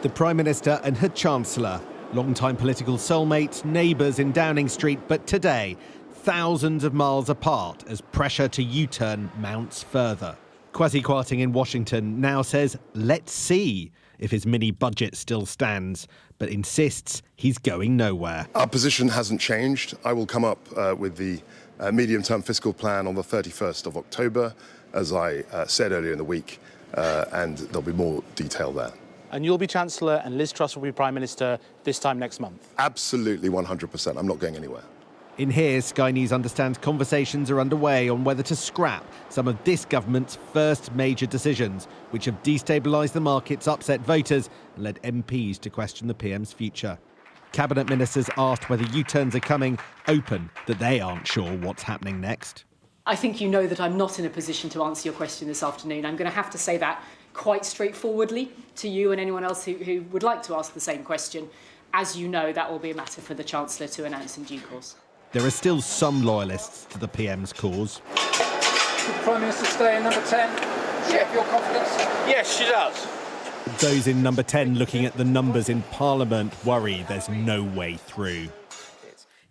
The Prime Minister and her Chancellor, long-time political soulmates, neighbours in Downing Street, but today, thousands of miles apart as pressure to U-turn mounts further. Kwasi Kwarteng in Washington now says, let's see if his mini-budget still stands, but insists he's going nowhere. Our position hasn't changed. I will come up with the medium-term fiscal plan on the 31st of October, as I said earlier in the week, and there'll be more detail there. And you'll be Chancellor and Liz Truss will be Prime Minister this time next month? Absolutely 100%. I'm not going anywhere. In here, Sky News understands conversations are underway on whether to scrap some of this government's first major decisions, which have destabilised the markets, upset voters and led MPs to question the PM's future. Cabinet ministers asked whether U-turns are coming, open that they aren't sure what's happening next. I think you know that I'm not in a position to answer your question this afternoon. I'm going to have to say that quite straightforwardly to you and anyone else who would like to ask the same question. As you know, that will be a matter for the Chancellor to announce in due course. There are still some loyalists to the PM's cause. Should the Prime Minister stay in number 10? Share your confidence? Yes, she does. Those in number 10 looking at the numbers in Parliament worry there's no way through.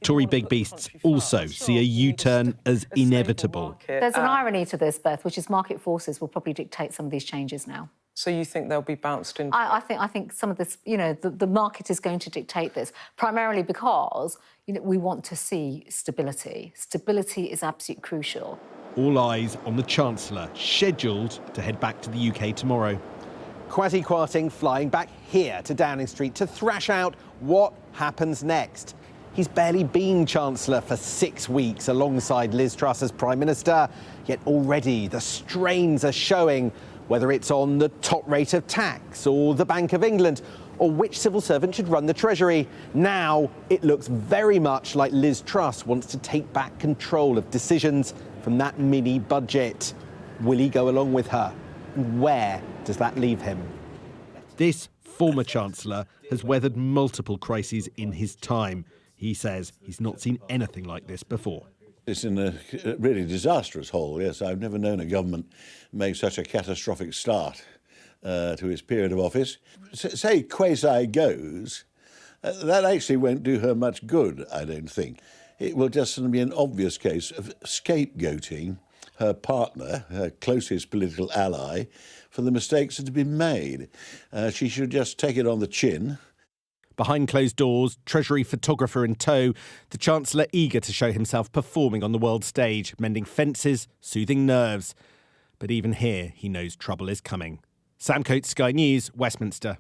Tory big beasts also see a U-turn as inevitable. There's an irony to this, Beth, which is market forces will probably dictate some of these changes now. So you think they'll be bounced in? I think some of this, the market is going to dictate this, primarily because, we want to see stability. Stability is absolutely crucial. All eyes on the Chancellor, scheduled to head back to the UK tomorrow. Kwasi Kwarteng flying back here to Downing Street to thrash out what happens next. He's barely been Chancellor for 6 weeks alongside Liz Truss as Prime Minister, yet already the strains are showing, whether it's on the top rate of tax or the Bank of England or which civil servant should run the Treasury. Now it looks very much like Liz Truss wants to take back control of decisions from that mini budget. Will he go along with her? And where does that leave him? This former Chancellor has weathered multiple crises in his time. He says he's not seen anything like this before. It's in a really disastrous hole, yes. I've never known a government make such a catastrophic start to its period of office. Say Kwasi goes, that actually won't do her much good, I don't think. It will just be an obvious case of scapegoating her partner, her closest political ally, for the mistakes that have been made. She should just take it on the chin. Behind closed doors, Treasury photographer in tow, the Chancellor eager to show himself performing on the world stage, mending fences, soothing nerves. But even here, he knows trouble is coming. Sam Coates, Sky News, Westminster.